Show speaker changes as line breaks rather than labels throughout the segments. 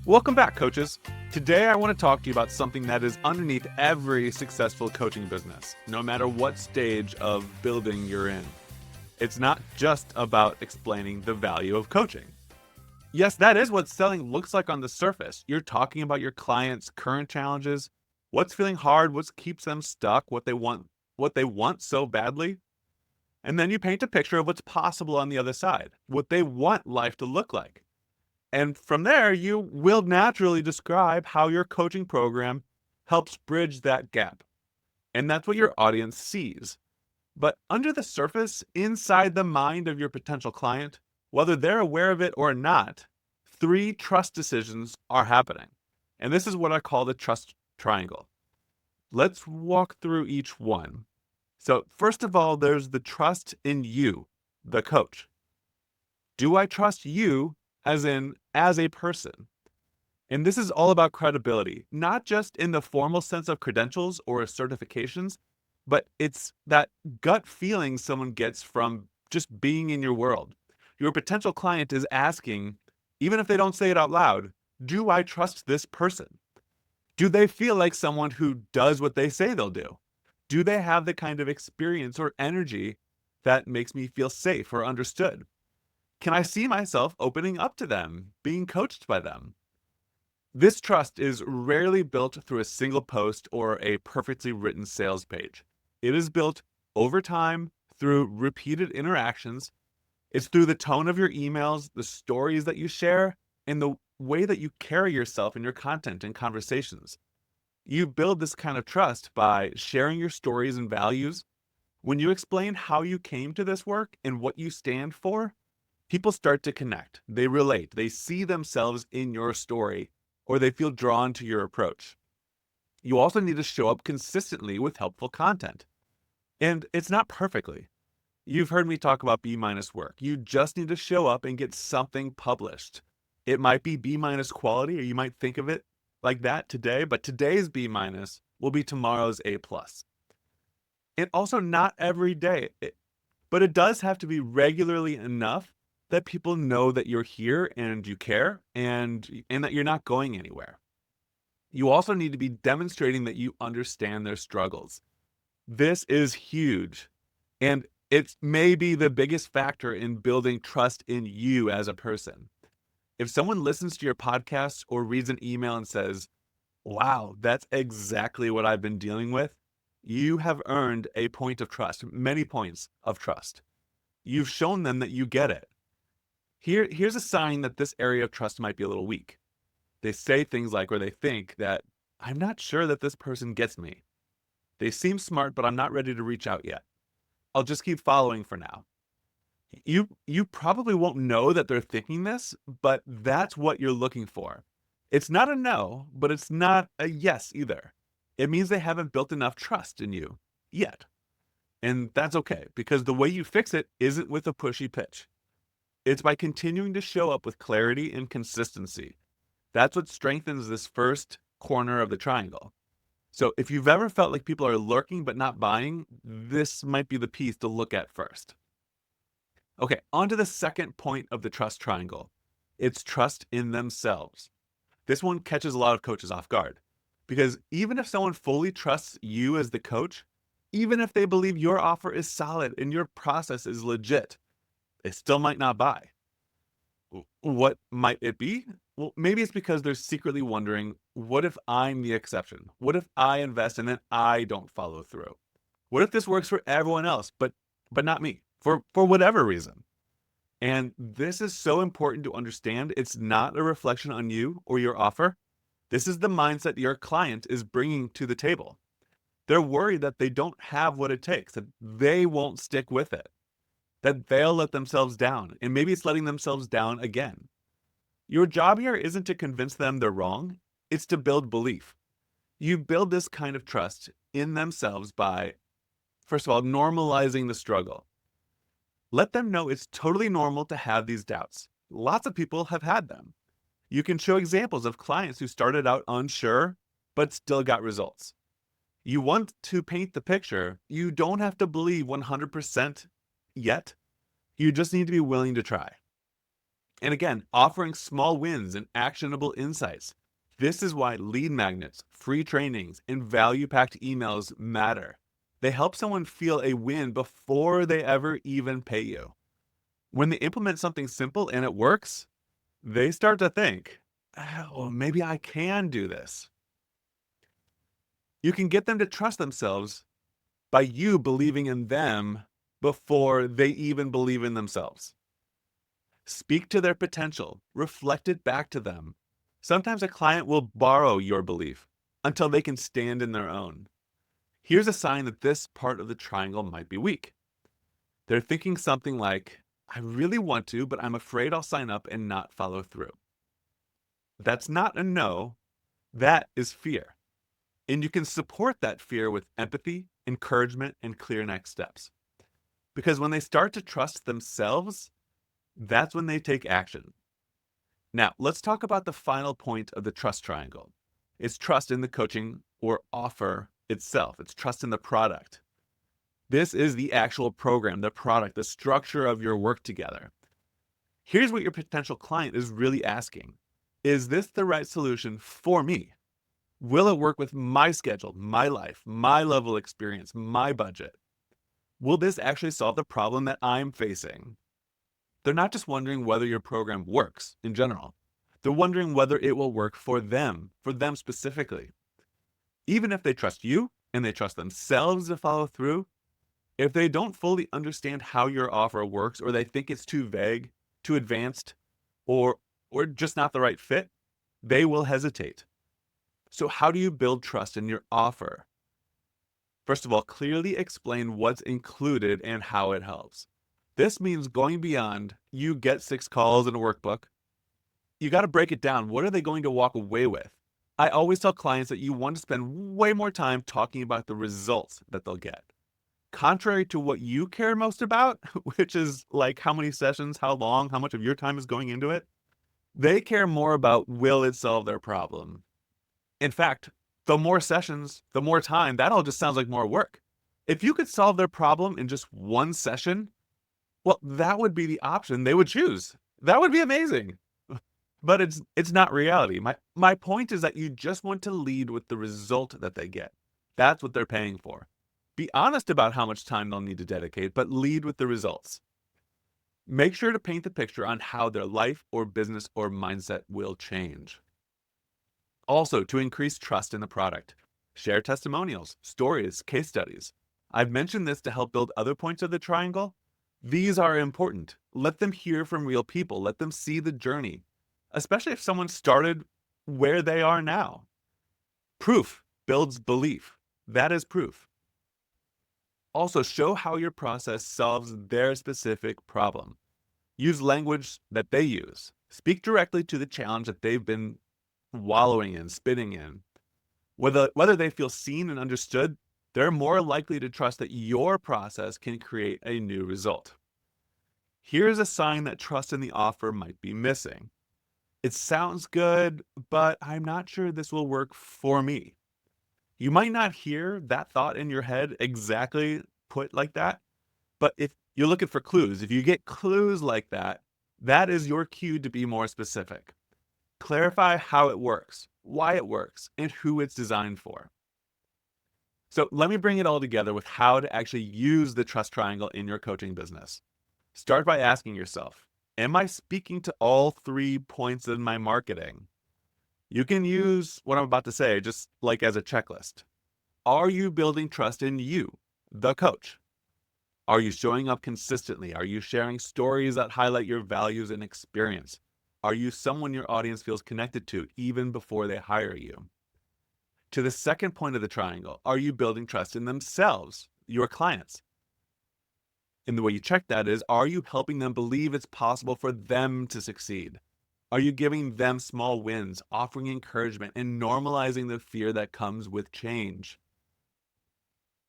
Welcome back, coaches. Today, I want to talk to you about something that is underneath every successful coaching business, no matter what stage of building you're in. It's not just about explaining the value of coaching. Yes, that is what selling looks like on the surface. You're talking about your clients' current challenges, what's feeling hard, what keeps them stuck, what they want so badly. And then you paint a picture of what's possible on the other side, what they want life to look like. And from there, you will naturally describe how your coaching program helps bridge that gap. And that's what your audience sees. But under the surface, inside the mind of your potential client, whether they're aware of it or not, three trust decisions are happening. And this is what I call the trust triangle. Let's walk through each one. So, first of all, there's the trust in you, the coach. Do I trust you as a person? And this is all about credibility, not just in the formal sense of credentials or certifications, but it's that gut feeling someone gets from just being in your world. Your potential client is asking, even if they don't say it out loud, do I trust this person? Do they feel like someone who does what they say they'll do? Do they have the kind of experience or energy that makes me feel safe or understood? Can I see myself opening up to them, being coached by them? This trust is rarely built through a single post or a perfectly written sales page. It is built over time through repeated interactions. It's through the tone of your emails, the stories that you share, and the way that you carry yourself in your content and conversations. You build this kind of trust by sharing your stories and values. When you explain how you came to this work and what you stand for, people start to connect. They relate. They see themselves in your story, or they feel drawn to your approach. You also need to show up consistently with helpful content. And it's not perfectly. You've heard me talk about B minus work. You just need to show up and get something published. It might be B minus quality, or you might think of it like that today, but today's B minus will be tomorrow's A plus. And also not every day, but it does have to be regularly enough that people know that you're here and you care and that you're not going anywhere. You also need to be demonstrating that you understand their struggles. This is huge. And it may be the biggest factor in building trust in you as a person. If someone listens to your podcast or reads an email and says, wow, that's exactly what I've been dealing with, you have earned a point of trust, many points of trust. You've shown them that you get it. Here's a sign that this area of trust might be a little weak. They say things like, or they think that, I'm not sure that this person gets me. They seem smart, but I'm not ready to reach out yet. I'll just keep following for now. You probably won't know that they're thinking this, but that's what you're looking for. It's not a no, but it's not a yes either. It means they haven't built enough trust in you yet. And that's okay, because the way you fix it isn't with a pushy pitch. It's by continuing to show up with clarity and consistency. That's what strengthens this first corner of the triangle. So if you've ever felt like people are lurking but not buying, this might be the piece to look at first. Okay, on to the second point of the trust triangle. It's trust in themselves. This one catches a lot of coaches off guard, because even if someone fully trusts you as the coach, even if they believe your offer is solid and your process is legit, they still might not buy. What might it be? Well, maybe it's because they're secretly wondering, what if I'm the exception? What if I invest and then I don't follow through? What if this works for everyone else, but not me, for whatever reason? And this is so important to understand. It's not a reflection on you or your offer. This is the mindset your client is bringing to the table. They're worried that they don't have what it takes, that they won't stick with it, that they'll let themselves down, and maybe it's letting themselves down again. Your job here isn't to convince them they're wrong, it's to build belief. You build this kind of trust in themselves by, first of all, normalizing the struggle. Let them know it's totally normal to have these doubts. Lots of people have had them. You can show examples of clients who started out unsure, but still got results. You want to paint the picture. You don't have to believe 100% yet. You just need to be willing to try. And again, offering small wins and actionable insights. This is why lead magnets, free trainings, and value-packed emails matter. They help someone feel a win before they ever even pay you. When they implement something simple and it works, they start to think, oh, maybe I can do this. You can get them to trust themselves by you believing in them before they even believe in themselves. Speak to their potential, reflect it back to them. Sometimes a client will borrow your belief until they can stand in their own. Here's a sign that this part of the triangle might be weak. They're thinking something like, I really want to, but I'm afraid I'll sign up and not follow through. That's not a no, that is fear. And you can support that fear with empathy, encouragement, and clear next steps. Because when they start to trust themselves, that's when they take action. Now, let's talk about the final point of the trust triangle. It's trust in the coaching or offer itself. It's trust in the product. This is the actual program, the product, the structure of your work together. Here's what your potential client is really asking. Is this the right solution for me? Will it work with my schedule, my life, my level of experience, my budget? Will this actually solve the problem that I'm facing? They're not just wondering whether your program works in general. They're wondering whether it will work for them specifically. Even if they trust you and they trust themselves to follow through, if they don't fully understand how your offer works, or they think it's too vague, too advanced, or just not the right fit, they will hesitate. So how do you build trust in your offer? First of all, clearly explain what's included and how it helps. This means going beyond, you get 6 calls in a workbook. You got to break it down. What are they going to walk away with? I always tell clients that you want to spend way more time talking about the results that they'll get. Contrary to what you care most about, which is like how many sessions, how long, how much of your time is going into it, they care more about, will it solve their problem? In fact, the more sessions, the more time, that all just sounds like more work. If you could solve their problem in just one session, well, that would be the option they would choose. That would be amazing. But it's not reality. My point is that you just want to lead with the result that they get. That's what they're paying for. Be honest about how much time they'll need to dedicate, but lead with the results. Make sure to paint the picture on how their life or business or mindset will change. Also, to increase trust in the product, share testimonials, stories, case studies. I've mentioned this to help build other points of the triangle. These are important. Let them hear from real people. Let them see the journey, especially if someone started where they are now. Proof builds belief. That is proof. Also, show how your process solves their specific problem. Use language that they use. Speak directly to the challenge that they've been wallowing in, spinning in. Whether they feel seen and understood, they're more likely to trust that your process can create a new result. Here's a sign that trust in the offer might be missing. It sounds good, but I'm not sure this will work for me. You might not hear that thought in your head exactly put like that, but if you're looking for clues, if you get clues like that, that is your cue to be more specific. Clarify how it works, why it works, and who it's designed for. So let me bring it all together with how to actually use the trust triangle in your coaching business. Start by asking yourself, am I speaking to all 3 points in my marketing? You can use what I'm about to say just like as a checklist. Are you building trust in you, the coach? Are you showing up consistently? Are you sharing stories that highlight your values and experience? Are you someone your audience feels connected to even before they hire you? To the second point of the triangle, are you building trust in themselves, your clients? And the way you check that is, are you helping them believe it's possible for them to succeed? Are you giving them small wins, offering encouragement, and normalizing the fear that comes with change?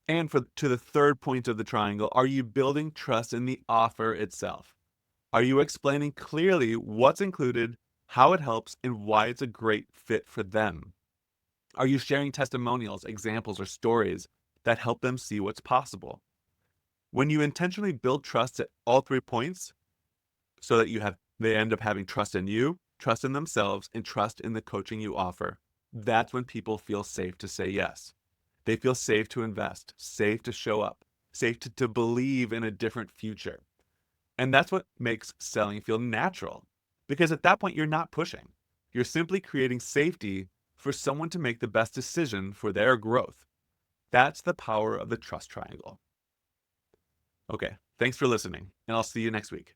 And to the third point of the triangle, are you building trust in the offer itself? Are you explaining clearly what's included, how it helps, and why it's a great fit for them? Are you sharing testimonials, examples, or stories that help them see what's possible? When you intentionally build trust at all 3 points, so that you have They end up having trust in you, trust in themselves, and trust in the coaching you offer. That's when people feel safe to say yes. They feel safe to invest, safe to show up, safe to believe in a different future. And that's what makes selling feel natural. Because at that point, you're not pushing. You're simply creating safety for someone to make the best decision for their growth. That's the power of the trust triangle. Okay, thanks for listening, and I'll see you next week.